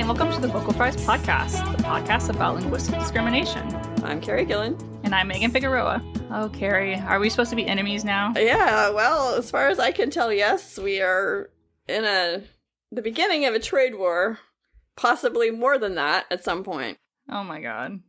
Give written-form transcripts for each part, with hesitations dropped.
and welcome to the Vocal Fries Podcast, the podcast about linguistic discrimination. I'm Carrie Gillen. And I'm Megan Figueroa. Oh, Carrie, are we supposed to be enemies now? Yeah, well, as far as I can tell, yes, we are in the beginning of a trade war, possibly more than that at some point. Oh my god.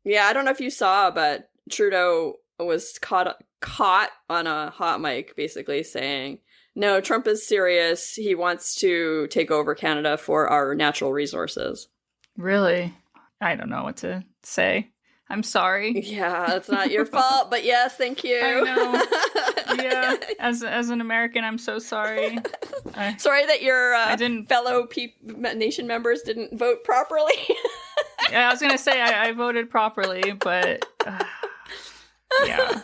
Yeah, I don't know if you saw, but Trudeau was caught on a hot mic basically saying, no, Trump is serious. He wants to take over Canada for our natural resources. Really? I don't know what to say. I'm sorry. Yeah, it's not your fault, but yes, thank you. I know. Yeah, as an American, I'm so sorry. Sorry that your didn't... fellow nation members didn't vote properly. Yeah, I was going to say I voted properly, but yeah.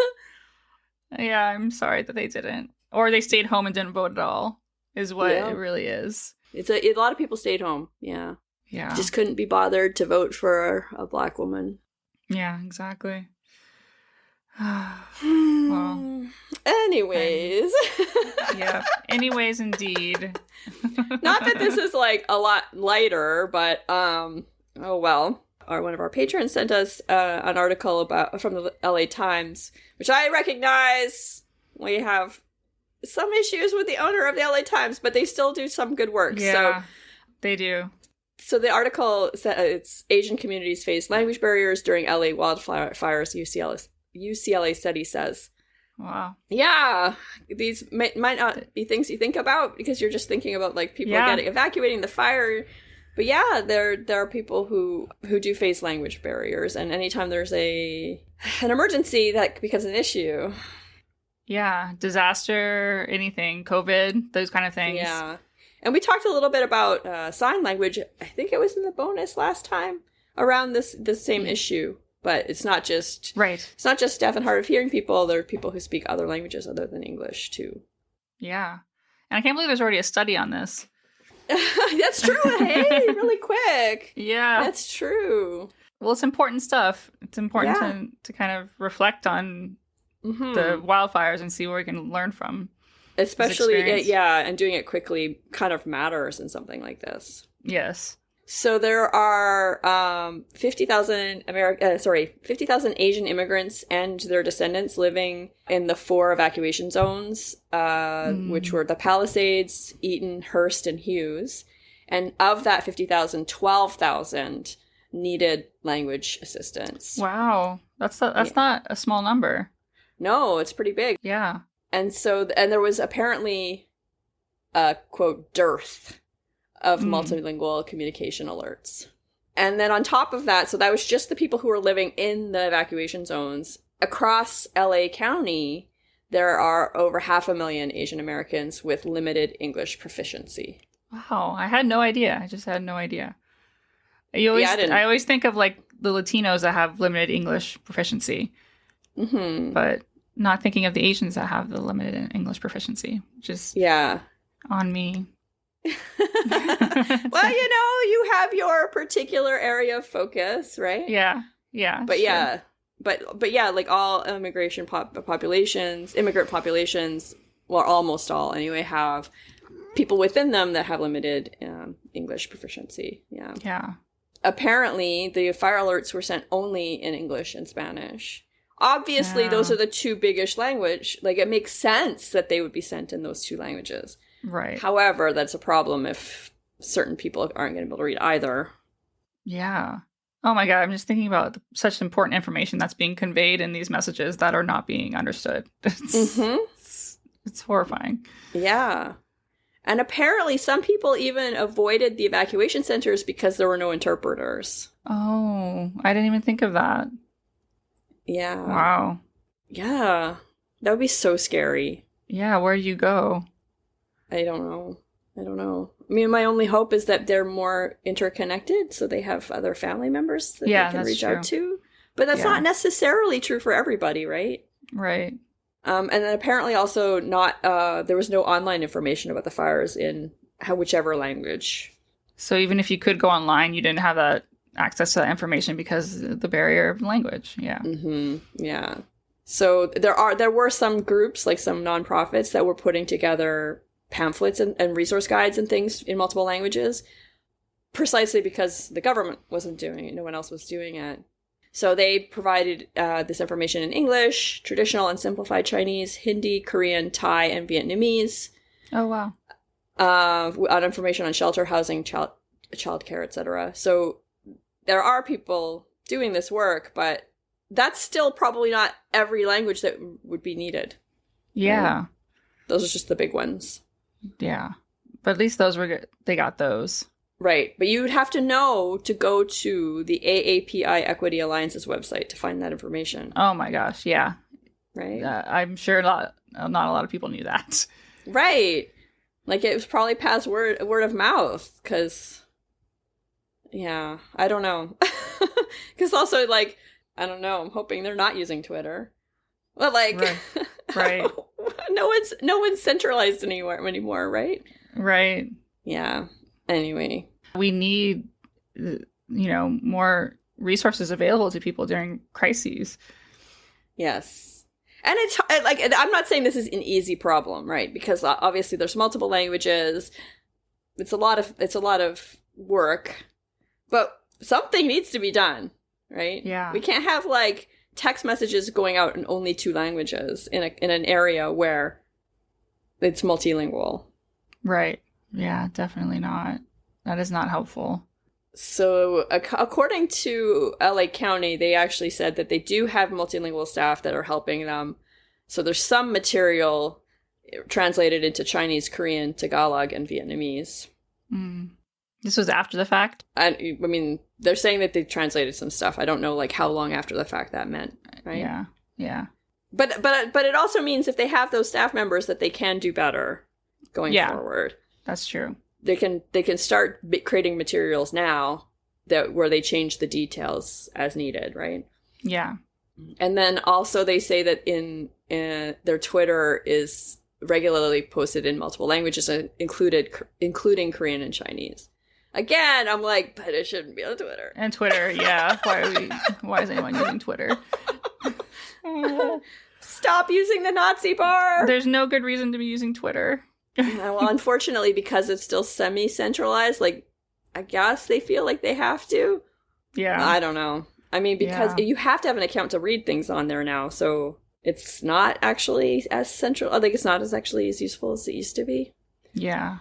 Yeah, I'm sorry that they didn't. Or they stayed home and didn't vote at all, is what it really is. It's a lot of people stayed home, yeah. Yeah. Just couldn't be bothered to vote for a black woman. Yeah, exactly. Well, anyways. Yeah, anyways, indeed. Not that this is like a lot lighter, but oh well. One of our patrons sent us an article from the LA Times, which I recognize we have some issues with the owner of the LA Times, but they still do some good work. Yeah, they do. So the article said it's Asian communities face language barriers during LA wildfires, UCLA study says. Wow. Yeah, these might not be things you think about because you're just thinking about like people evacuating the fire. But yeah, there are people who do face language barriers, and anytime there's an emergency, that becomes an issue. Yeah, disaster, anything, COVID, those kind of things. Yeah. And we talked a little bit about sign language. I think it was in the bonus last time around this same issue. But it's not just It's not just deaf and hard of hearing people. There are people who speak other languages other than English too. Yeah, and I can't believe there's already a study on this. That's true. Hey, really quick. Yeah, that's true. Well, it's important stuff. It's important to kind of reflect on the wildfires and see where we can learn from. Especially, and doing it quickly kind of matters in something like this. Yes. So there are 50,000 Asian immigrants and their descendants living in the 4 evacuation zones, which were the Palisades, Eaton, Hearst, and Hughes. And of that 50,000, 12,000 needed language assistance. Wow, that's not a small number. No, it's pretty big. Yeah. And there was apparently a, quote, dearth of multilingual communication alerts. And then on top of that, so that was just the people who were living in the evacuation zones. Across LA County, there are over 500,000 Asian Americans with limited English proficiency. Wow, I had no idea. I just had no idea. I always think of like the Latinos that have limited English proficiency. But not thinking of the Asians that have the limited English proficiency, which is on me. Well, you have your particular area of focus, right? Yeah. But like all immigrant populations, well, almost all anyway, have people within them that have limited English proficiency. Yeah. Apparently, the fire alerts were sent only in English and Spanish. Obviously, those are the 2 biggest language. Like, it makes sense that they would be sent in those 2 languages. Right. However, that's a problem if certain people aren't going to be able to read either. Yeah. Oh my God, I'm just thinking about such important information that's being conveyed in these messages that are not being understood. It's horrifying. Yeah. And apparently some people even avoided the evacuation centers because there were no interpreters. Oh, I didn't even think of that. Yeah. Wow. Yeah. That would be so scary. Yeah, where do you go? I don't know. I mean, my only hope is that they're more interconnected, so they have other family members that they can reach out to. But that's not necessarily true for everybody, right? Right. And then apparently also there was no online information about the fires in whichever language. So even if you could go online, you didn't have that access to that information because of the barrier of language. Yeah. Yeah. So there were some groups, like some nonprofits, that were putting together pamphlets and resource guides and things in multiple languages. precisely because the government wasn't doing it. No one else was doing it. So they provided this information in English, traditional and simplified Chinese, Hindi, Korean, Thai, and Vietnamese. Oh, wow. On information on shelter, housing, childcare, etc. So there are people doing this work, but that's still probably not every language that would be needed. Yeah. Right? Those are just the big ones. Yeah. But at least those were good. They got those. Right. But you would have to know to go to the AAPI Equity Alliance's website to find that information. Oh my gosh. Yeah. Right. I'm sure not a lot of people knew that. Right. Like, it was probably past word of mouth, because, yeah, I don't know. Because also, like, I don't know, I'm hoping they're not using Twitter. Well, like, right. no one's centralized anymore, right? Right. Yeah. Anyway. We need, more resources available to people during crises. Yes. And it's like, I'm not saying this is an easy problem, right? Because obviously there's multiple languages. It's a lot of work, but something needs to be done, right? Yeah. We can't have like text messages going out in only 2 languages in an area where it's multilingual. Right. Yeah, definitely not. That is not helpful. So according to LA County, they actually said that they do have multilingual staff that are helping them. So there's some material translated into Chinese, Korean, Tagalog, and Vietnamese. Mm. This was after the fact? I mean, they're saying that they translated some stuff. I don't know, like, how long after the fact that meant, right? Yeah, yeah. But it also means if they have those staff members that they can do better going forward. That's true. They can start creating materials now where they change the details as needed, right? Yeah. And then also they say that in their Twitter is regularly posted in multiple languages, including Korean and Chinese. Again, I'm like, but it shouldn't be on Twitter. And Twitter, yeah. Why is anyone using Twitter? Stop using the Nazi bar! There's no good reason to be using Twitter. Well, unfortunately, because it's still semi-centralized, like, I guess they feel like they have to. Yeah. I don't know. I mean, because you have to have an account to read things on there now, so it's not actually as central. I think it's not as actually as useful as it used to be. Yeah.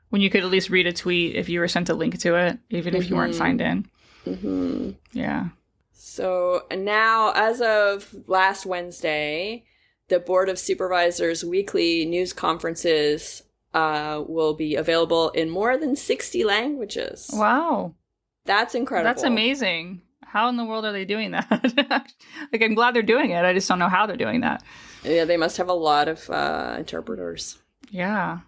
When you could at least read a tweet if you were sent a link to it, even if you weren't signed in. Mm-hmm. Yeah. So now, as of last Wednesday, the Board of Supervisors' weekly news conferences will be available in more than 60 languages. Wow. That's incredible. That's amazing. How in the world are they doing that? Like, I'm glad they're doing it. I just don't know how they're doing that. Yeah, they must have a lot of interpreters. Yeah.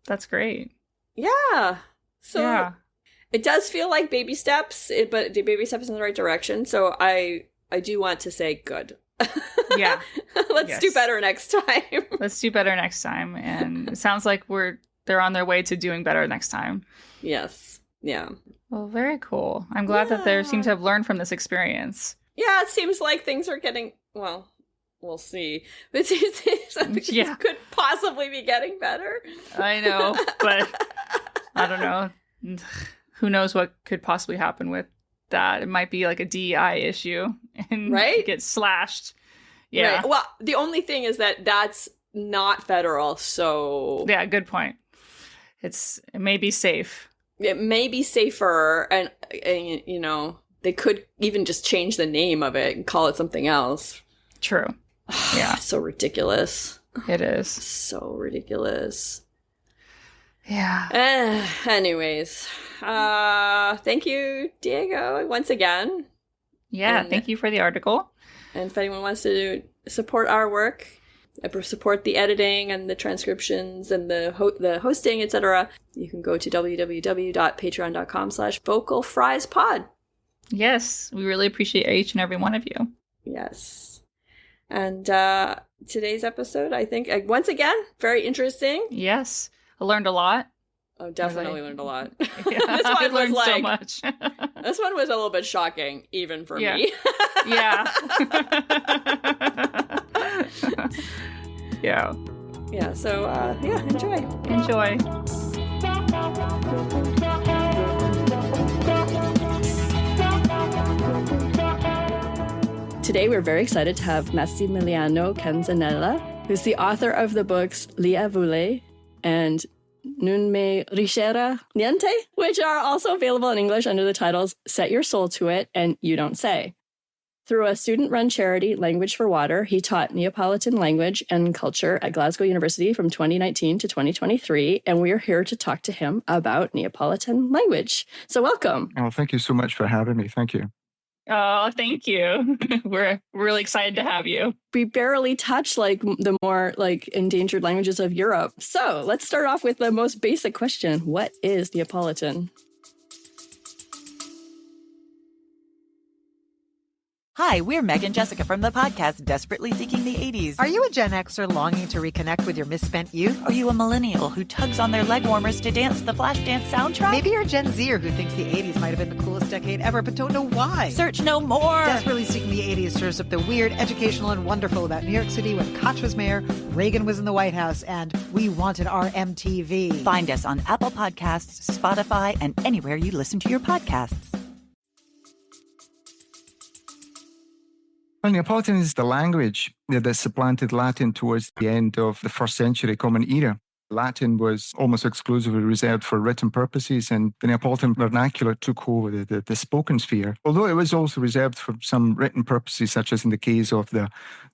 That's great. Yeah. So it does feel like baby steps, but the baby steps in the right direction. So I do want to say good. Yeah. Let's do better next time. Let's do better next time. And it sounds like they're on their way to doing better next time. Yes. Yeah. Well, very cool. I'm glad that they seem to have learned from this experience. Yeah, it seems like things are getting, well, we'll see. But it could possibly be getting better. I know, but I don't know. Who knows what could possibly happen with that? It might be like a DEI issue and get slashed. Yeah. Right. Well, the only thing is that that's not federal, so... Yeah, good point. It may be safe. It may be safer, and you know, they could even just change the name of it and call it something else. True. Yeah. So ridiculous. It is. So ridiculous. Yeah. Anyways, thank you, Diego, once again. Yeah, thank you for the article. And if anyone wants to support our work, support the editing and the transcriptions and the hosting, etc., you can go to www.patreon.com/vocalfriespod. Yes, we really appreciate each and every one of you. Yes. And today's episode, I think, once again, very interesting. Yes. I learned a lot. Oh, definitely learned a lot. Yeah, this one learned so much. This one was a little bit shocking, even for me. Yeah. Yeah. Yeah, so, enjoy. Enjoy. Today, we're very excited to have Massimiliano Canzanella, who's the author of the books Lia Vule and Non me riuscirà niente, which are also available in English under the titles Set Your Soul to It and You Don't Say. Through a student-run charity, Language for Water, he taught Neapolitan language and culture at Glasgow University from 2019 to 2023, and we are here to talk to him about Neapolitan language. So welcome. Oh, thank you so much for having me. Thank you. Oh, thank you. We're really excited to have you. We barely touch the more endangered languages of Europe. So let's start off with the most basic question. What is Neapolitan? Hi, we're Meg and Jessica from the podcast Desperately Seeking the 80s. Are you a Gen Xer longing to reconnect with your misspent youth? Are you a millennial who tugs on their leg warmers to dance to the Flashdance soundtrack? Maybe you're a Gen Zer who thinks the 80s might have been the coolest decade ever, but don't know why. Search no more. Desperately Seeking the 80s stirs up the weird, educational, and wonderful about New York City when Koch was mayor, Reagan was in the White House, and we wanted our MTV. Find us on Apple Podcasts, Spotify, and anywhere you listen to your podcasts. Well, Neapolitan is the language that supplanted Latin towards the end of the first century Common Era. Latin was almost exclusively reserved for written purposes, and the Neapolitan vernacular took over the spoken sphere. Although it was also reserved for some written purposes, such as in the case of the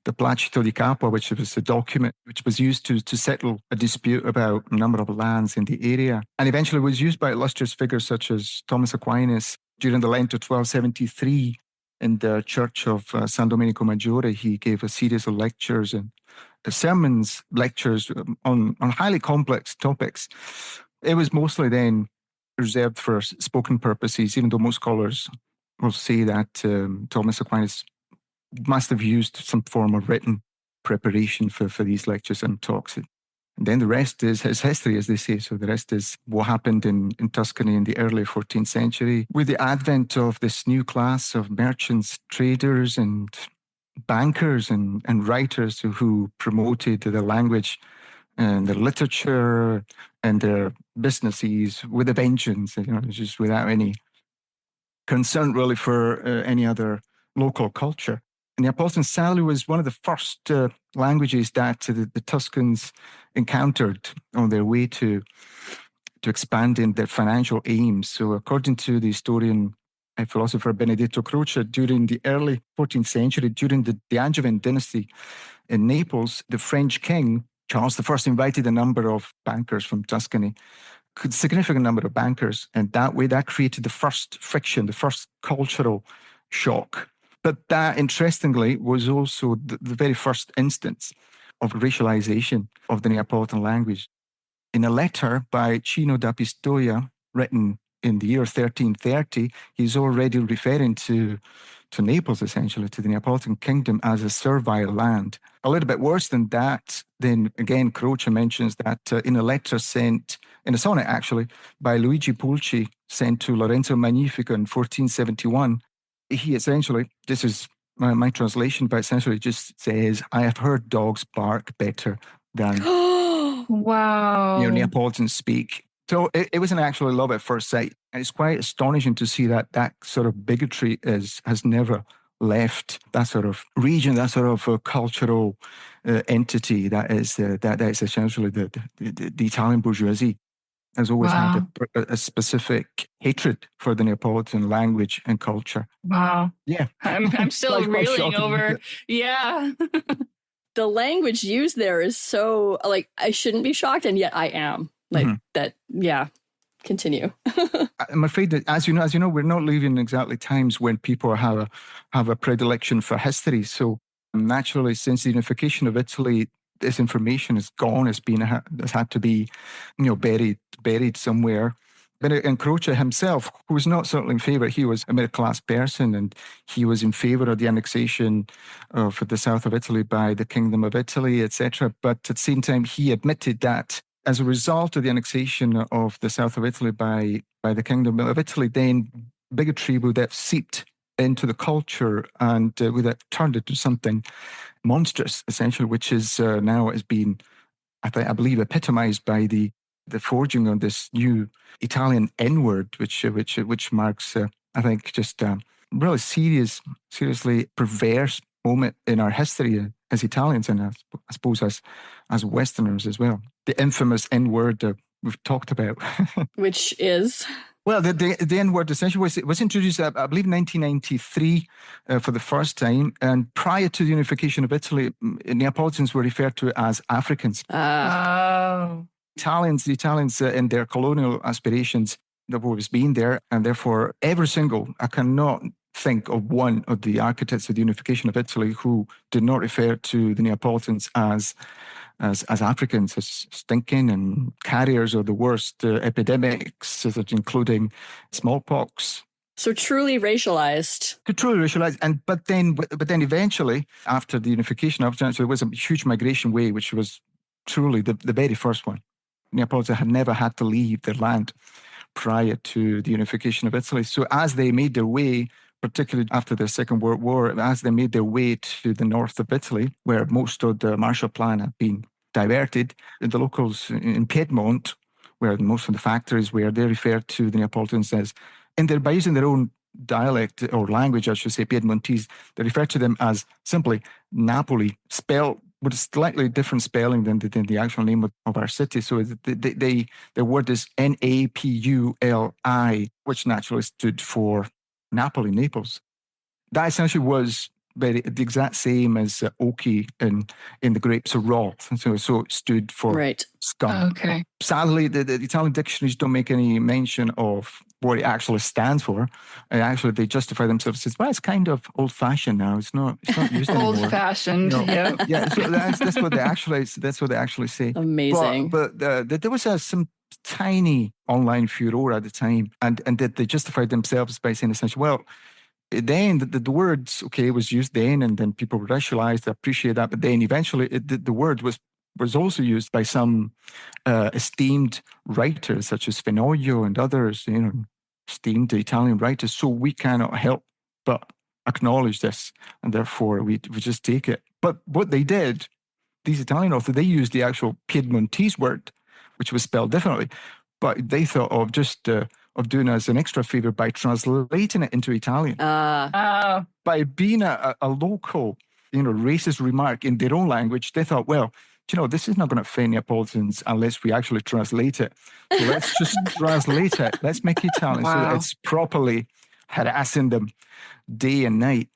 Placito di Capua, which was a document which was used to settle a dispute about a number of lands in the area, and eventually was used by illustrious figures such as Thomas Aquinas during the Lent of 1273. In the church of San Domenico Maggiore, he gave a series of lectures and sermons, lectures on highly complex topics. It was mostly then reserved for spoken purposes, even though most scholars will say that Thomas Aquinas must have used some form of written preparation for these lectures and talks. And then the rest is history, as they say. So the rest is what happened in Tuscany in the early 14th century with the advent of this new class of merchants, traders, and bankers and writers who promoted their language and their literature and their businesses with a vengeance, just without any concern really for any other local culture. And Neapolitan sadly was one of the first languages that the Tuscans encountered on their way to expanding their financial aims. So according to the historian and philosopher Benedetto Croce, during the early 14th century, during the Angevin dynasty in Naples, the French king, Charles I, invited a number of bankers from Tuscany, a significant number of bankers, and that way that created the first friction, the first cultural shock. But that, interestingly, was also the very first instance of racialization of the Neapolitan language. In a letter by Cino da Pistoia, written in the year 1330, he's already referring to Naples, essentially, to the Neapolitan kingdom as a servile land. A little bit worse than that, then again, Croce mentions that in a letter sent, in a sonnet actually, by Luigi Pulci, sent to Lorenzo Magnifico in 1471, he essentially, this is my translation, but essentially just says, I have heard dogs bark better than wow. Neapolitans speak. So it was an actual love at first sight. And it's quite astonishing to see that sort of bigotry has never left that sort of region, that sort of cultural entity that is essentially the Italian bourgeoisie. Has always had a specific hatred for the Neapolitan language and culture. Wow. Yeah. I'm still reeling over. Yeah. The language used there is so, I shouldn't be shocked, and yet I am. That, yeah. Continue. I'm afraid that, as you know, we're not living exactly times when people have a predilection for history. So naturally, since the unification of Italy, this information is gone. Has had to be, buried somewhere. And Croce himself, who was not certainly in favour, he was a middle-class person, and he was in favour of the annexation of the south of Italy by the Kingdom of Italy, etc. But at the same time, he admitted that as a result of the annexation of the south of Italy by the Kingdom of Italy, then bigotry would have seeped into the culture and would have turned it to something monstrous, essentially, which is now has been, I believe, epitomized by the forging of this new Italian N-word, which marks, I think, just really seriously perverse moment in our history as Italians, and I suppose as Westerners as well. The infamous N-word that we've talked about. Which is? Well, the N-word essentially was introduced, I believe, in 1993 for the first time. And prior to the unification of Italy, Neapolitans were referred to as Africans. Oh. The Italians in their colonial aspirations, they've always been there. And therefore, I cannot think of one of the architects of the unification of Italy who did not refer to the Neapolitans as Africans, as stinking and carriers of the worst epidemics, including smallpox. So truly racialized. But then eventually, after the unification of Italy, there was a huge migration wave, which was truly the very first one. Neapolitans had never had to leave their land prior to the unification of Italy. So as they made their way, particularly after the Second World War, as they made their way to the north of Italy, where most of the Marshall Plan had been diverted, the locals in Piedmont, where most of the factories were, they referred to the Neapolitans as, by using their own dialect or language, I should say, Piedmontese, they referred to them as simply Napoli, spelled with a slightly different spelling than the actual name of our city. So the word is Napuli, which naturally stood for Napoli, Naples. That essentially was the exact same as Oki in the Grapes of Wrath. So it stood for scum. Okay. Sadly, the Italian dictionaries don't make any mention of what it actually stands for. And actually, they justify themselves as, well, it's kind of old-fashioned now. It's not used anymore. Old-fashioned, yeah. So that's what they actually say. Amazing. But there was some tiny online furor at the time, and they justified themselves by saying essentially, well, then the words, was used then, and then people racialized, appreciate that, but then eventually the word was also used by some esteemed writers such as Fenoglio and others, esteemed Italian writers. So we cannot help but acknowledge this, and therefore we just take it. But what they did, these Italian authors, they used the actual Piedmontese word, which was spelled differently, but they thought of just of doing us an extra favor by translating it into Italian. By being a local, racist remark in their own language, they thought, well, this is not going to offend Neapolitans unless we actually translate it. So let's just translate it. Let's make it Italian so it's properly harassing them day and night.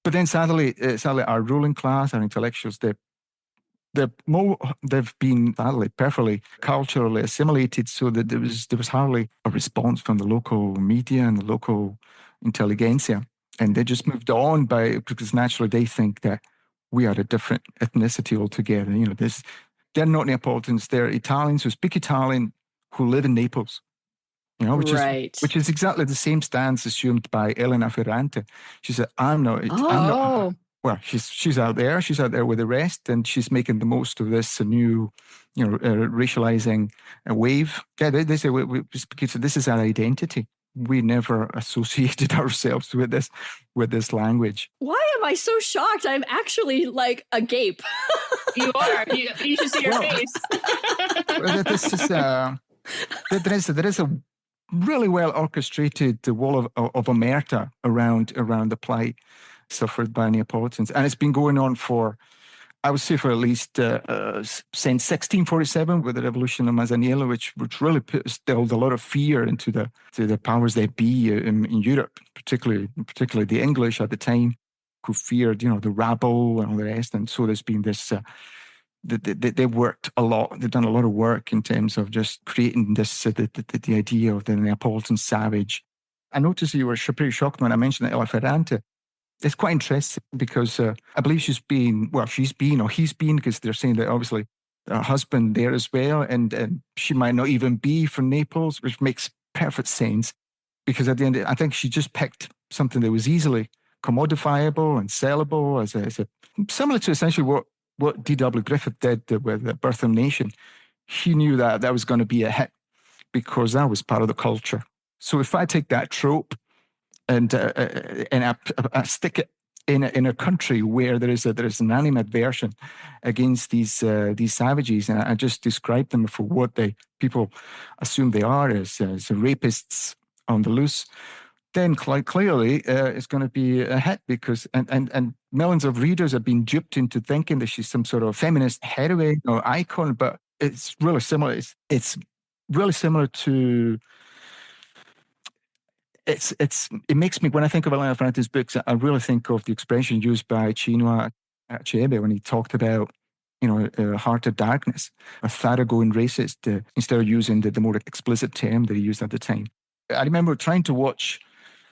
But then sadly, our ruling class, our intellectuals, they've been sadly perfectly culturally assimilated, so that there was hardly a response from the local media and the local intelligentsia, and they just moved on because naturally they think that we are a different ethnicity altogether. They're not Neapolitans; they're Italians who speak Italian who live in Naples. Which is exactly the same stance assumed by Elena Ferrante. She said, "I'm not." Well, she's out there. She's out there with the rest, and she's making the most of this new, racializing wave. Yeah, they say this is our identity. We never associated ourselves with this language. Why am I so shocked? I'm actually agape. You are. You should see your face. This is there is a really well orchestrated wall of omerta around the plight suffered by Neapolitans, and it's been going on for, I would say, for at least since 1647 with the revolution of Masaniello, which really instilled a lot of fear into the powers that be in Europe, particularly the English at the time, who feared the rabble and all the rest. And so there's been this. They worked a lot. They've done a lot of work in terms of just creating this the idea of the Neapolitan savage. I noticed you were pretty shocked when I mentioned Ella Ferrante. It's quite interesting because I believe he's been, because they're saying that obviously her husband there as well, and she might not even be from Naples, which makes perfect sense because at the end, I think she just picked something that was easily commodifiable and sellable as a similar to essentially what D.W. Griffith did with The Birth of a Nation. He knew that was going to be a hit because that was part of the culture. So if I take that trope and I stick it in a country where there is an animadversion against these savages, and I just describe them for what people assume they are as rapists on the loose, then clearly it's going to be a hit because and millions of readers have been duped into thinking that she's some sort of feminist heroine or icon, but it's really similar. It's really similar to. It makes me, when I think of Elena Ferrante's books, I really think of the expression used by Chinua Achebe when he talked about, Heart of Darkness, a thoroughgoing racist, instead of using the more explicit term that he used at the time. I remember trying to watch,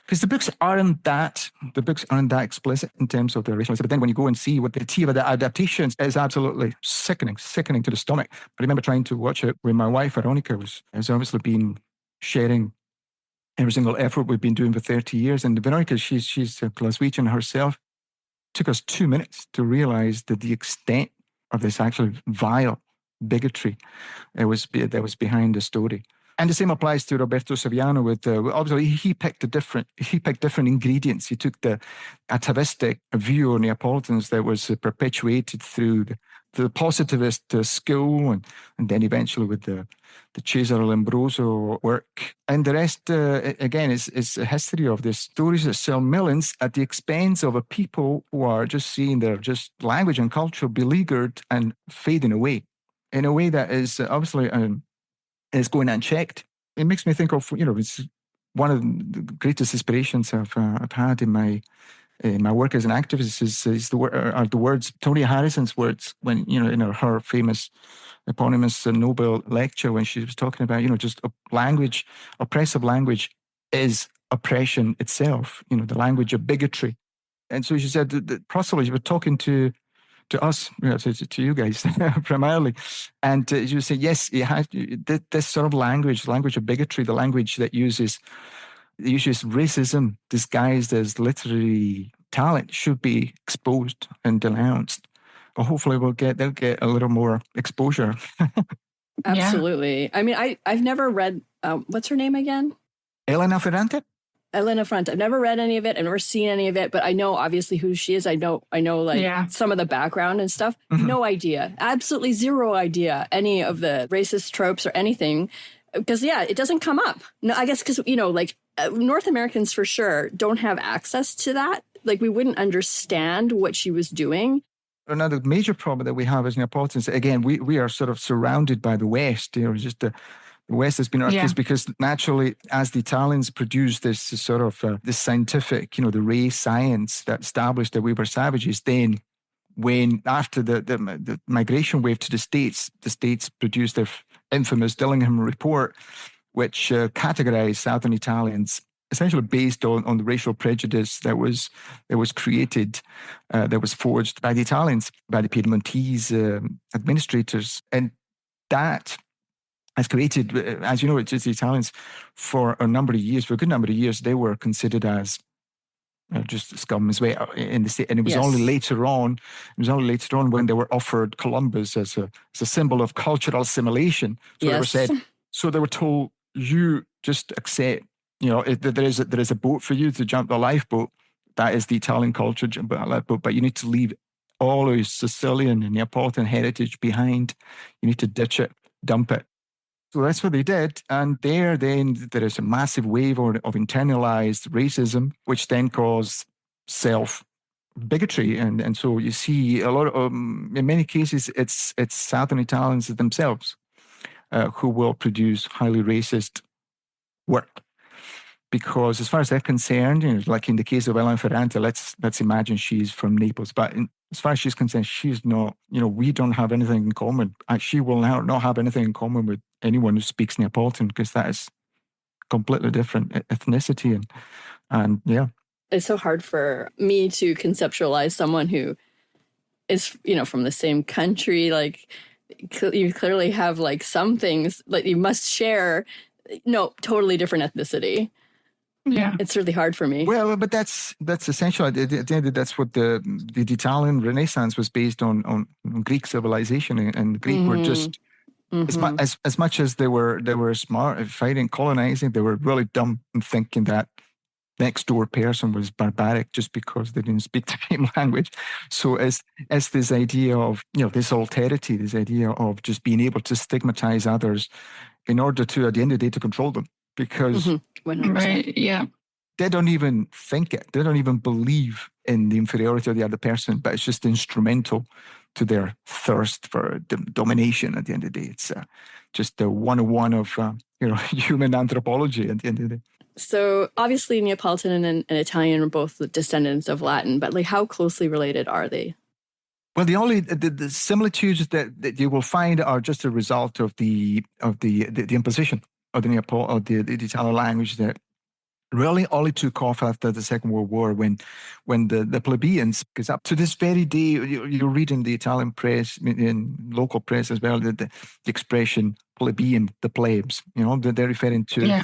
because the books aren't that explicit in terms of their racialism, but then when you go and see what the TV adaptations is absolutely sickening to the stomach. But I remember trying to watch it when my wife, Veronica, has obviously been sharing every single effort we've been doing for 30 years. And Veronica, she's a Glaswegian herself. It took us 2 minutes to realize that the extent of this actually vile bigotry that was behind the story. And the same applies to Roberto Saviano. With obviously he picked different ingredients. He took the atavistic view on Neapolitans that was perpetuated through the positivist school, and then eventually with the Cesare Lombroso work. And the rest, again, is a history of these stories that sell millions at the expense of a people who are just seeing their just language and culture beleaguered and fading away in a way that is obviously is going unchecked. It makes me think of, it's one of the greatest inspirations I've had in my work as an activist are the words, Toni Harrison's words, when, in her famous eponymous Nobel lecture, when she was talking about, just language, oppressive language is oppression itself, the language of bigotry. And so she said that possibly you were talking to us, to you guys primarily, and you say, yes, it has this sort of language of bigotry, the language that uses racism disguised as literary talent, should be exposed and denounced. But hopefully they'll get a little more exposure. Absolutely. Yeah. I mean, I've never read, what's her name again? Elena Ferrante. Elena Ferrante. I've never read any of it. I've never seen any of it, but I know obviously who she is. I know some of the background and stuff. Mm-hmm. No idea. Absolutely zero idea any of the racist tropes or anything. Because, it doesn't come up. No, I guess because, North Americans for sure don't have access to that. Like, we wouldn't understand what she was doing. Another major problem that we have as Neapolitans, again, we are sort of surrounded by the West. Just the West has been our case because naturally, as the Italians produced this sort of this scientific, the race science that established that we were savages, then when after the migration wave to the States produced their infamous Dillingham Report, which categorized Southern Italians essentially based on the racial prejudice that was created, that was forged by the Italians, by the Piedmontese administrators. And that has created, as you know, it's just the Italians for a good number of years, they were considered as just scum as well in the state. And it was only later on when they were offered Columbus as a symbol of cultural assimilation. So they were told, you just accept, if there is a boat for you to jump the lifeboat, that is the Italian culture, jump the lifeboat, but you need to leave all your Sicilian and Neapolitan heritage behind. You need to ditch it, dump it. So that's what they did. And there is a massive wave of internalized racism, which then caused self-bigotry. And so you see a lot of, in many cases, it's Southern Italians themselves who will produce highly racist work. Because as far as they're concerned, like in the case of Elena Ferrante, let's imagine she's from Naples, but as far as she's concerned, she's not, we don't have anything in common. She will now not have anything in common with anyone who speaks Neapolitan, because that is completely different ethnicity. And yeah. It's so hard for me to conceptualize someone who is, from the same country. Like, you clearly have like some things that you must share, totally different ethnicity. Yeah, it's really hard for me. Well, but that's essential. At the end, that's what the Italian Renaissance was based on Greek civilization, and Greek were just as much as they were smart at fighting, colonizing. They were really dumb in thinking that next door person was barbaric just because they didn't speak the same language. So as this idea of this alterity, this idea of just being able to stigmatize others in order to, at the end of the day, to control them. Because right, yeah, They don't even think it. They don't even believe in the inferiority of the other person, but it's just instrumental to their thirst for domination at the end of the day. It's just the 101 of human anthropology at the end of the day. So obviously Neapolitan and Italian are both the descendants of Latin, but like how closely related are they? Well, the similitudes that you will find are just a result of the imposition of the Italian language that really only took off after the Second World War when the plebeians, because up to this very day, you read in the Italian press, in local press as well, the expression plebeian, the plebs, they're referring to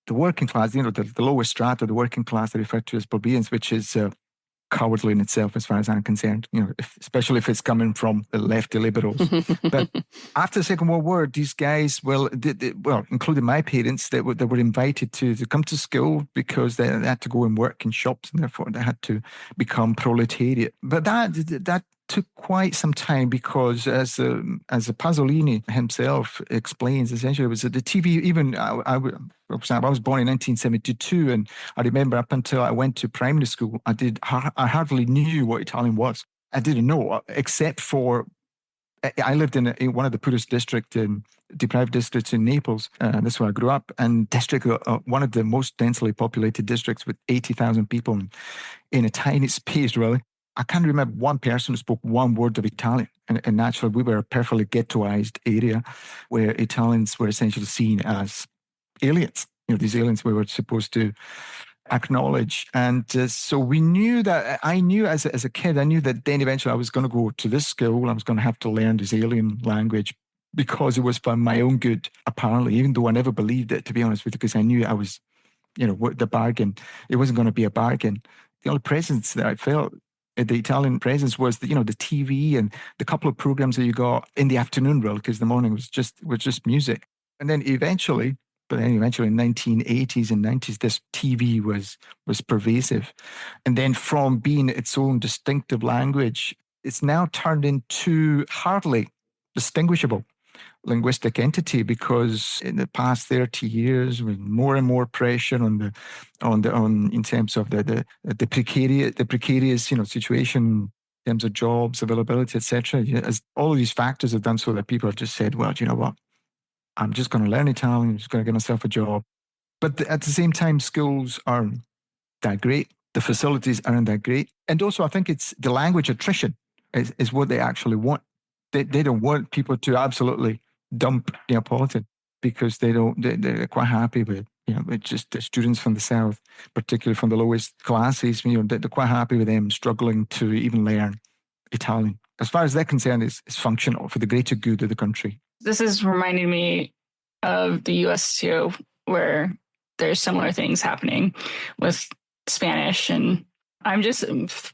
the working class, the lowest strata, the working class, they refer to as plebeians, which is cowardly in itself as far as I'm concerned, especially if it's coming from the lefty liberals. But after the Second World War, these guys, including my parents, they were invited to come to school because they had to go and work in shops, and therefore they had to become proletariat. But that took quite some time because, as Pasolini himself explains, essentially it was the TV. Even I was born in 1972, and I remember up until I went to primary school, I hardly knew what Italian was. I didn't know, except for I lived in one of the poorest deprived districts in Naples. That's where I grew up, and one of the most densely populated districts with 80,000 people in a tiny space, really. I can't remember one person who spoke one word of Italian. And naturally, we were a perfectly ghettoized area where Italians were essentially seen as aliens. These aliens we were supposed to acknowledge. And so I knew as a kid, I knew that then eventually I was going to go to this school. I was going to have to learn this alien language because it was for my own good, apparently, even though I never believed it, to be honest with you, because I knew I was, the bargain. It wasn't going to be a bargain. The only presence that I felt, the Italian presence, was the TV and the couple of programs that you got in the afternoon, really, because the morning was just music. And then eventually in 1980s and 90s, this TV was pervasive. And then from being its own distinctive language, it's now turned into hardly distinguishable linguistic entity, because in the past 30 years, with more and more pressure in terms of the precarious situation in terms of jobs availability, etc. As all of these factors have done so that people have just said, well, do you know what? I'm just going to learn Italian. I'm just going to get myself a job. But at the same time, schools aren't that great. The facilities aren't that great. And also, I think it's the language attrition is what they actually want. They don't want people to absolutely dump Neapolitan, because they're quite happy with, with just the students from the South, particularly from the lowest classes, they're quite happy with them struggling to even learn Italian. As far as they're concerned, it's functional for the greater good of the country. This is reminding me of the US too, where there's similar things happening with Spanish, and I'm just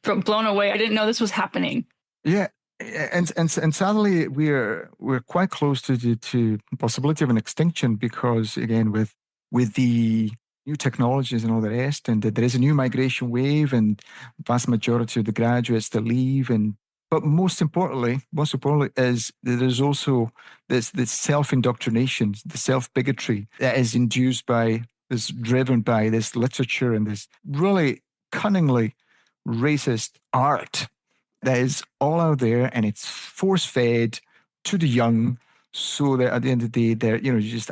blown away. I didn't know this was happening. Yeah. And sadly, we're quite close to the possibility of an extinction, because again, with the new technologies and all the rest, and there is a new migration wave, and vast majority of the graduates that leave, but most importantly is that there's also this self-indoctrination, the self-bigotry that is driven by this literature and this really cunningly racist art that is all out there, and it's force-fed to the young, so that at the end of the day,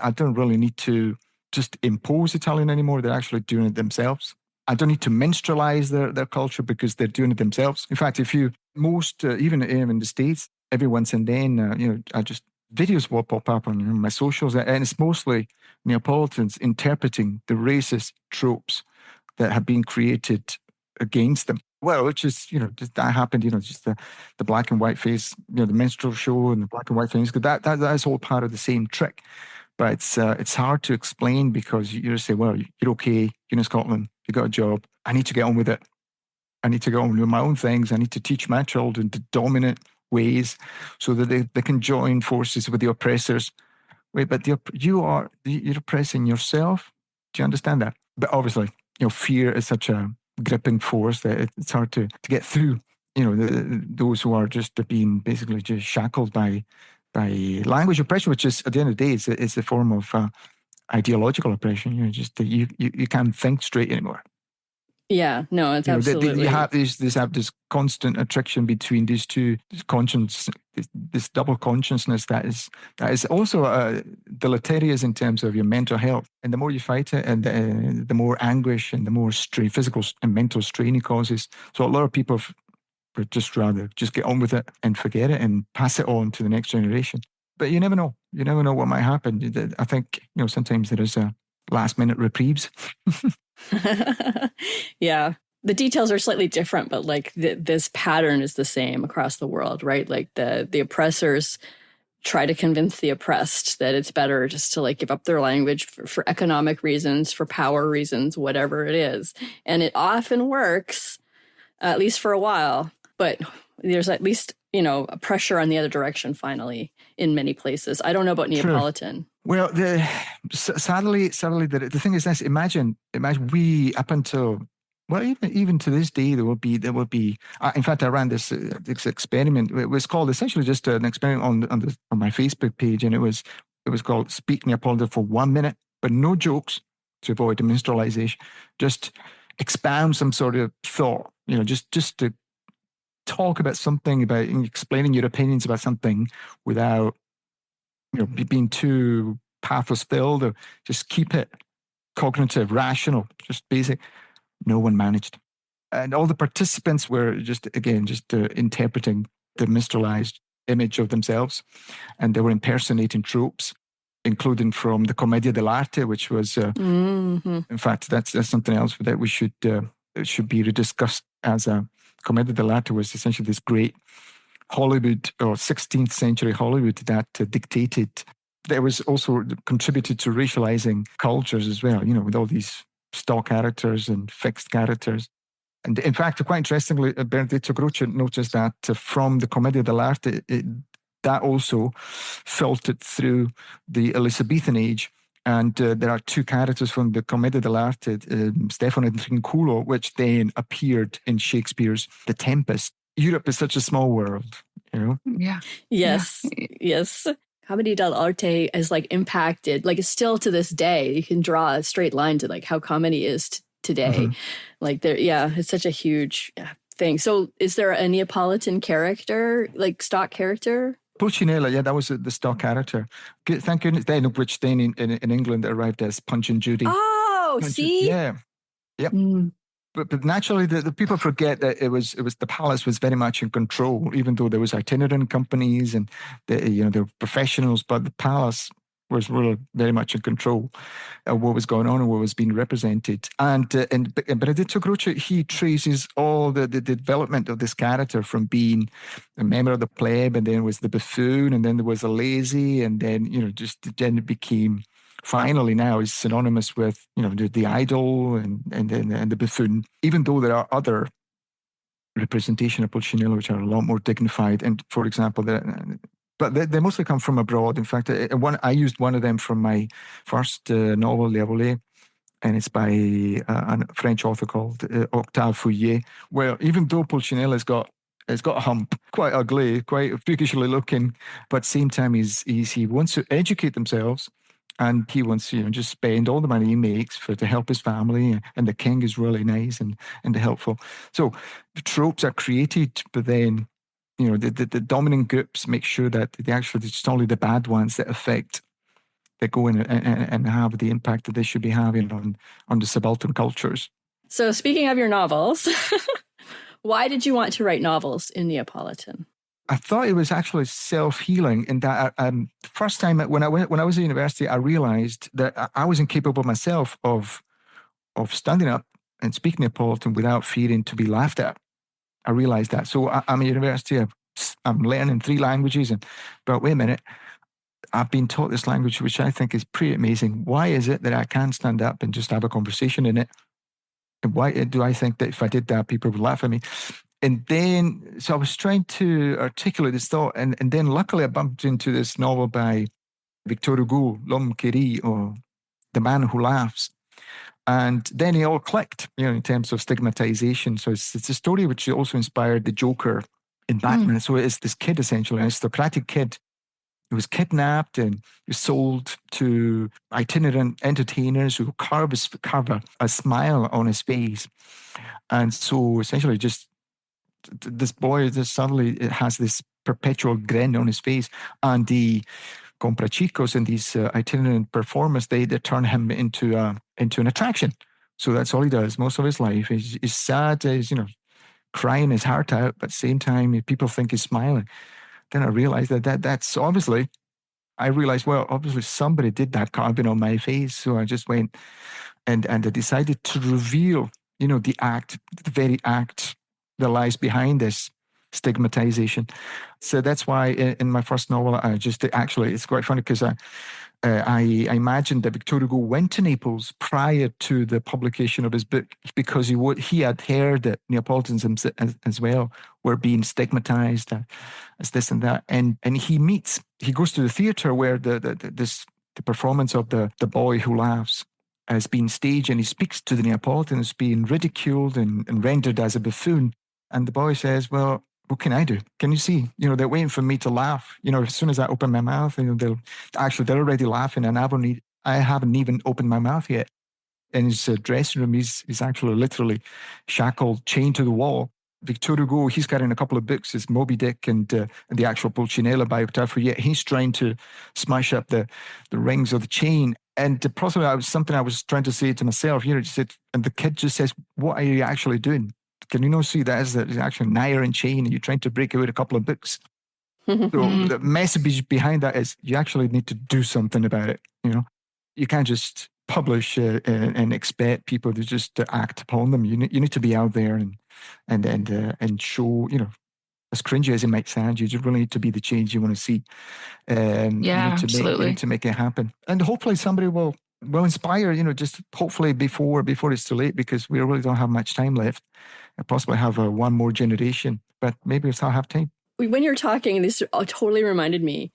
I don't really need to just impose Italian anymore. They're actually doing it themselves. I don't need to minstrelize their culture, because they're doing it themselves. In fact, even in the States, every once and then, videos will pop up on my socials, and it's mostly Neapolitans interpreting the racist tropes that have been created against them. Well, which is, just that happened, just the black and white face, the minstrel show and the black and white things, because that is all part of the same trick. But it's hard to explain, because you just say, well, you're okay, you're in Scotland, you got a job, I need to get on with it. I need to get on with my own things. I need to teach my children the dominant ways so that they can join forces with the oppressors. Wait, but you're oppressing yourself? Do you understand that? But obviously, fear is such a gripping force that it's hard to get through, those who are just being basically just shackled by language oppression, which is, at the end of the day, is a form of ideological oppression. You can't think straight anymore. Yeah, no, it's absolutely. You have this constant attraction between these two conscience, this double consciousness that is also deleterious in terms of your mental health. And the more you fight it, and the more anguish and the more strain, physical and mental strain it causes. So a lot of people would just rather just get on with it and forget it and pass it on to the next generation. But you never know. You never know what might happen. I think sometimes there is a last minute reprieves. Yeah. The details are slightly different, but like this pattern is the same across the world, right? Like the oppressors try to convince the oppressed that it's better just to like give up their language for economic reasons, for power reasons, whatever it is. And it often works, at least for a while, but there's at least, a pressure on the other direction finally in many places. I don't know about Neapolitan. Sure. Well, sadly, the thing is this: imagine we up until even to this day there will be. In fact, I ran this experiment. It was called essentially just an experiment on my Facebook page, and it was called "Speak Neapolitan for 1 minute," but no jokes to avoid deminstralization. Just expound some sort of thought. Just to talk about something, about explaining your opinions about something without being too pathos filled, or just keep it cognitive, rational, just basic. No one managed. And all the participants were just interpreting the minstrelized image of themselves. And they were impersonating tropes, including from the Commedia dell'arte, which was, in fact, that's something else that we should it should be rediscussed as a Commedia dell'arte was essentially this great Hollywood or 16th century Hollywood that dictated. There was also contributed to racializing cultures as well, with all these stock characters and fixed characters. And in fact, quite interestingly, Benedetto Croce noticed that from the Commedia dell'arte, that also filtered through the Elizabethan age. And there are two characters from the Commedia dell'arte, Stefano and Trinculo, which then appeared in Shakespeare's The Tempest. Europe is such a small world, Yeah. Yes. Yeah. Yes. Commedia dell'arte is like impacted, like it's still to this day. You can draw a straight line to like how comedy is today. Like it's such a huge thing. So is there a Neapolitan character, like stock character? Pulcinella, that was the stock character. Thank goodness. Then, which then in England arrived as Punch and Judy. Oh, see? Yeah. Yep. But naturally, the people forget that it was the palace was very much in control, even though there was itinerant companies and there were professionals, but the palace was really very much in control of what was going on and what was being represented. And Benedetto Croce, he traces all the development of this character from being a member of the plebe, and then was the buffoon, and then there was a lazy, and then then it became. Finally, now is synonymous with the idol and the buffoon. Even though there are other representation of Pulcinella which are a lot more dignified, and for example, but they mostly come from abroad. In fact, I used one of them from my first novel, Les Volets, and it's by a French author called Octave Fouillet. Where even though Pulcinella's got a hump, quite ugly, quite freakishly looking, but at the same time he wants to educate themselves. And he wants to, just spend all the money he makes to help his family. And the king is really nice and helpful. So the tropes are created, but then, the dominant groups make sure that it's only the bad ones that go in and have the impact that they should be having on the subaltern cultures. So speaking of your novels, why did you want to write novels in Neapolitan? I thought it was actually self-healing in that the first time when I was at university, I realized that I was incapable myself of standing up and speaking Neapolitan without fearing to be laughed at. I realized that. So I'm at university, I'm learning 3 languages, but wait a minute, I've been taught this language, which I think is pretty amazing. Why is it that I can't stand up and just have a conversation in it? And why do I think that if I did that, people would laugh at me? And then, so I was trying to articulate this thought, and then luckily I bumped into this novel by Victor Hugo, L'Homme qui rit, or The Man Who Laughs. And then it all clicked, in terms of stigmatization. So it's a story which also inspired the Joker in Batman. So it's this kid, essentially, an aristocratic kid He was kidnapped and was sold to itinerant entertainers who carve a smile on his face. And so essentially just this boy just suddenly has this perpetual grin on his face. And the comprachicos and these itinerant performers, they turn him into an attraction. So that's all he does most of his life. He's sad, he's, crying his heart out, but at the same time, people think he's smiling. Then I realized that's obviously, obviously somebody did that carving on my face. So I just went and I decided to reveal, the very act that lies behind this stigmatization. So that's why in my first novel, it's quite funny because I imagined that Victor Hugo went to Naples prior to the publication of his book because he had heard that Neapolitans as well were being stigmatized as this and that, and he goes to the theater where the performance of the boy who laughs has been staged, and he speaks to the Neapolitans being ridiculed and rendered as a buffoon, and the boy says, "Well, what can I do? Can you see? They're waiting for me to laugh. As soon as I open my mouth, they're already laughing, and I haven't even opened my mouth yet." In his dressing room, he's actually literally shackled, chained to the wall. Victor Hugo, he's carrying a couple of books, his Moby Dick and the actual Pulcinella biography, yet he's trying to smash up the rings of the chain. And possibly something I was trying to say to myself, and the kid just says, "What are you actually doing? Can you not see that is actually an iron chain and you're trying to break out a couple of books?" So the message behind that is you actually need to do something about it. You can't just publish and expect people to just act upon them. You need to be out there and show, as cringy as it might sound, you just really need to be the change you want to see. Absolutely. You need to make it happen. And hopefully somebody will inspire, just hopefully before it's too late, because we really don't have much time left. I possibly have one more generation, but maybe we'll still have time. When you're talking, this totally reminded me.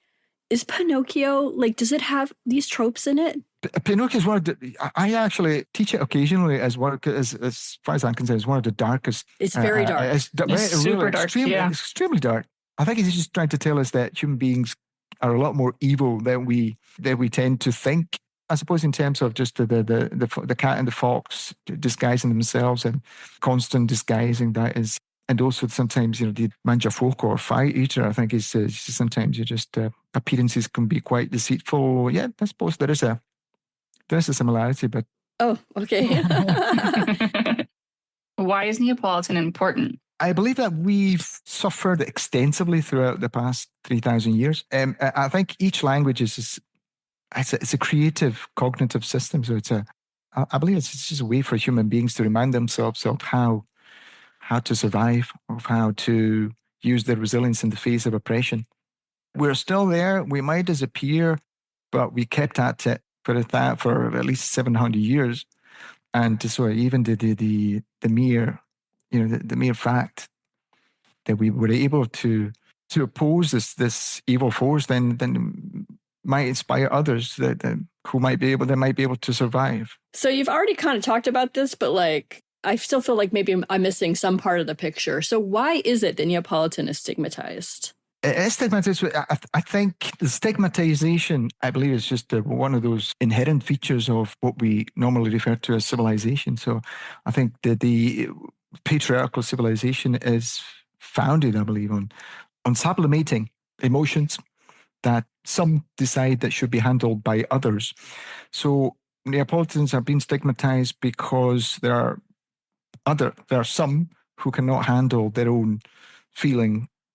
Is Pinocchio, does it have these tropes in it? Pinocchio is one of I actually teach it occasionally as far as I'm concerned, it's one of the darkest. It's very dark. It's super dark. Extremely dark. I think he's just trying to tell us that human beings are a lot more evil than we tend to think. I suppose in terms of just the cat and the fox disguising themselves and constant disguising that is, and also sometimes the mangiafuoco or fire eater. I think is sometimes appearances can be quite deceitful. Yeah, I suppose there is a similarity, but oh, okay. Why is Neapolitan important? I believe that we've suffered extensively throughout the past 3,000 years. I think each language is a creative cognitive system. So I believe it's just a way for human beings to remind themselves of how to survive, of how to use their resilience in the face of oppression. We're still there. We might disappear, but we kept at it for at least 700 years. And so even the mere, the mere fact that we were able to oppose this evil force, then might inspire others that who might be able to survive. So you've already kind of talked about this, but I still feel like maybe I'm missing some part of the picture. So why is it that Neapolitan is stigmatized? It's stigmatized. I think the stigmatization, I believe, is just one of those inherent features of what we normally refer to as civilization. So I think that the patriarchal civilization is founded, I believe, on sublimating emotions that some decide that should be handled by others. So Neapolitans are being stigmatized because there are some who cannot handle their own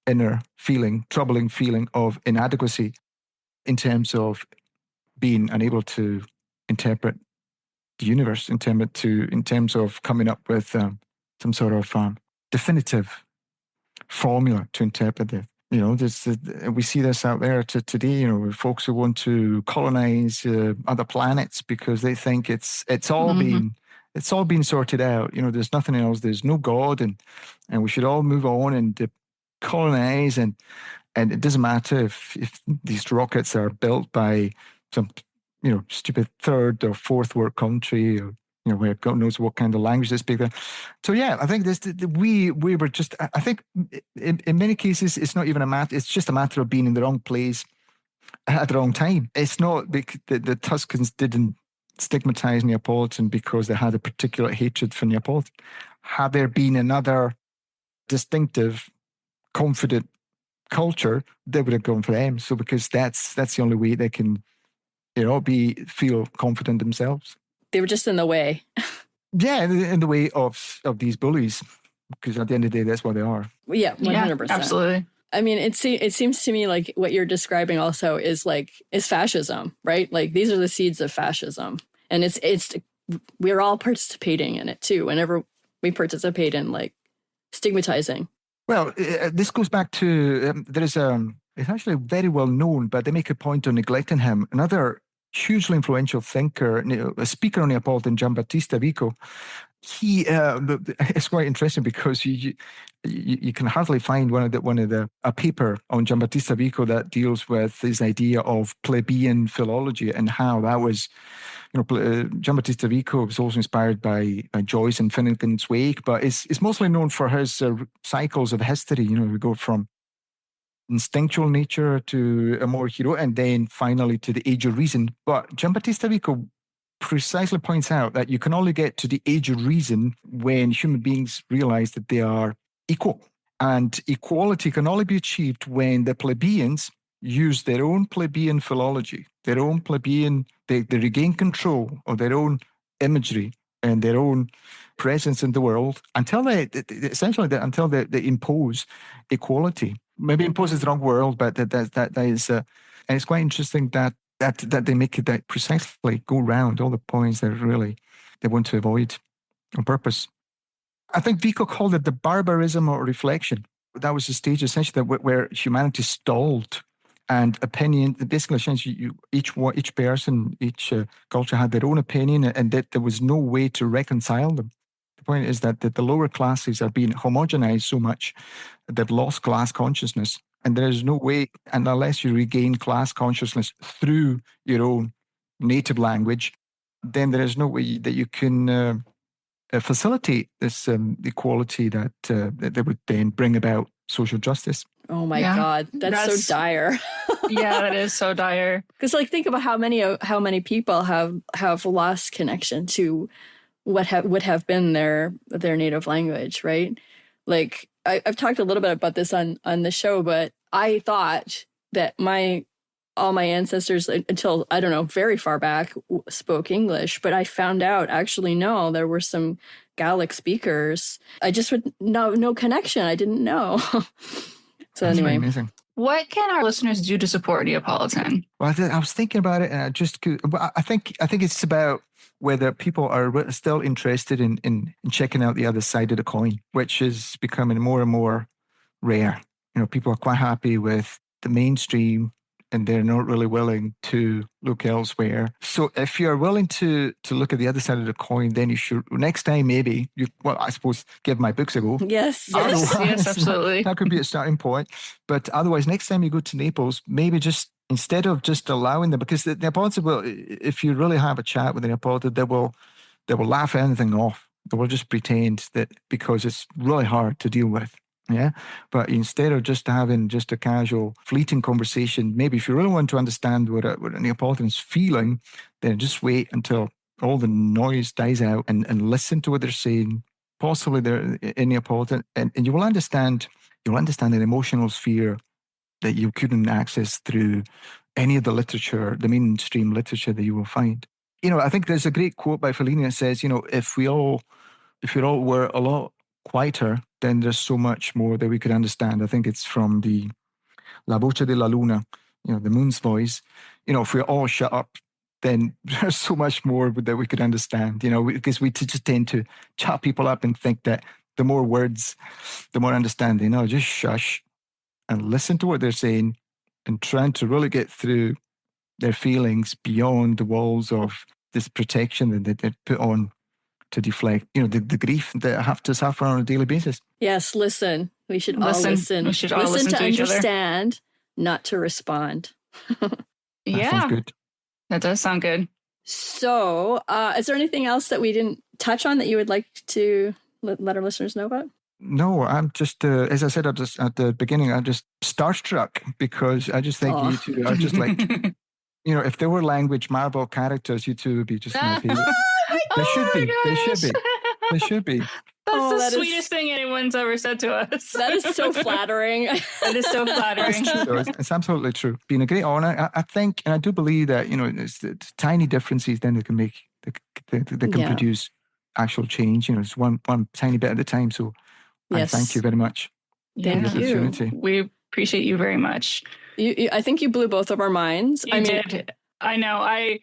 inner feeling, troubling feeling of inadequacy in terms of being unable to interpret the universe, in terms of coming up with some sort of definitive formula to interpret it. We see this out there today. Folks who want to colonize other planets because they think it's all been sorted out. There's nothing else. There's no God, and we should all move on and colonize. And it doesn't matter if these rockets are built by some stupid third or fourth world country, or where God knows what kind of language they speak there. So yeah, I think we were just. I think in many cases it's not even a matter. It's just a matter of being in the wrong place at the wrong time. It's not the Tuscans didn't stigmatize Neapolitan because they had a particular hatred for Neapolitan. Had there been another distinctive, confident culture, they would have gone for them. So because that's the only way they can, feel confident themselves. They were just in the way. Yeah, in the way of these bullies, because at the end of the day, that's what they are. Yeah, 100%. Yeah, absolutely. I mean, it seems to me like what you're describing also is fascism, right? Like these are the seeds of fascism, and it's we're all participating in it too. Whenever we participate in like stigmatizing. Well, this goes back to it's actually very well known, but they make a point of neglecting him. Another hugely influential thinker, a speaker on Neapolitan, Giambattista Vico. He it's quite interesting because you can hardly find a paper on Giambattista Vico that deals with this idea of plebeian philology and how that was, Giambattista Vico was also inspired by Joyce and Finnegan's Wake, but is mostly known for his cycles of history. We go from instinctual nature to a more hero, and then finally to the age of reason. But Giambattista Vico precisely points out that you can only get to the age of reason when human beings realize that they are equal. And equality can only be achieved when the plebeians use their own plebeian philology, their own plebeian, they regain control of their own imagery and their own presence in the world until they impose equality. Maybe impose is the wrong word, but that is, and it's quite interesting that they make it that precisely go round all the points that really they want to avoid on purpose. I think Vico called it the barbarism of reflection. That was the stage essentially where humanity stalled, and opinion. Basically, each person, each culture had their own opinion, and that there was no way to reconcile them. The point is that the lower classes are being homogenized so much they've lost class consciousness. And there is no way, and unless you regain class consciousness through your own native language, then there is no way that you can facilitate this equality that would then bring about social justice. Oh my God, that's so dire. Yeah, that is so dire. Because think about how many people have lost connection to what would have been their native language, right? Like I've talked a little bit about this on the show, but I thought that all my ancestors until, I don't know, very far back spoke English, but I found out actually, no, there were some Gaelic speakers. I just would no connection. I didn't know. So That's anyway, amazing. What can our listeners do to support Neapolitan? Well, I was thinking about it, and I think it's about whether people are still interested in checking out the other side of the coin, which is becoming more and more rare. People are quite happy with the mainstream, and they're not really willing to look elsewhere. So if you're willing to look at the other side of the coin, then you should, next time maybe, I suppose, give my books a go. Yes, absolutely. That could be a starting point. But otherwise, next time you go to Naples, maybe just, instead of just allowing them, because the Neapolitans will, if you really have a chat with the Neapolitan, they will laugh anything off. They will just pretend that, because it's really hard to deal with. Yeah. But instead of just having just a casual, fleeting conversation, maybe if you really want to understand what a Neapolitan is feeling, then just wait until all the noise dies out and listen to what they're saying. Possibly they're in Neapolitan, and you will understand. You'll understand an emotional sphere that you couldn't access through any of the literature, the mainstream literature that you will find. I think there's a great quote by Fellini that says, if we all were a lot quieter, then there's so much more that we could understand. I think it's from the La Voce della Luna, the moon's voice. If we're all shut up, then there's so much more that we could understand, because we just tend to chat people up and think that the more words, the more understanding. Just shush and listen to what they're saying and trying to really get through their feelings beyond the walls of this protection that they put on to deflect, the grief that I have to suffer on a daily basis. Yes, listen. We should all listen. We should all listen to each other. Understand, not to respond. Yeah. Sounds good. That does sound good. So, is there anything else that we didn't touch on that you would like to let our listeners know about? No, I'm just, as I said at the beginning, I'm just starstruck because I just think you two are just like, if there were language Marvel characters, you two would be just my favorite. They should be. They should be. They should be. That's the sweetest thing anyone's ever said to us. That is so flattering. That is so flattering. It's true, it's absolutely true. Been a great honor. I think, and I do believe that, it's the tiny differences then they can make, they can produce actual change. It's one tiny bit at a time. So I thank you very much. Thank you. We appreciate you very much. I think you blew both of our minds. You did. I know. I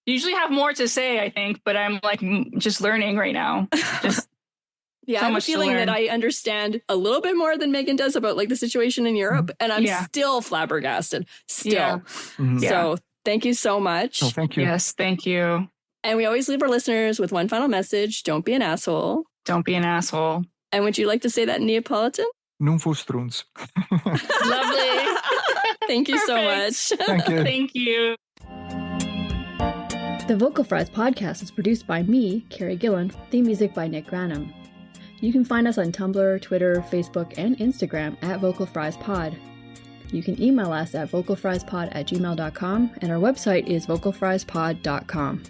usually have more to say, I think, but I'm like just learning right now. Just I have a feeling that I understand a little bit more than Megan does about like the situation in Europe, and I'm still flabbergasted. Still. Yeah. Mm-hmm. So thank you so much. Oh, thank you. Yes, thank you. And we always leave our listeners with one final message. Don't be an asshole. Don't be an asshole. And would you like to say that in Neapolitan? Non frustrons. Lovely. Thank you so much. Thank you. Thank you. The Vocal Fries podcast is produced by me, Carrie Gillen, theme music by Nick Granum. You can find us on Tumblr, Twitter, Facebook, and Instagram at VocalFriesPod. You can email us at vocalfriespod@gmail.com, and our website is vocalfriespod.com.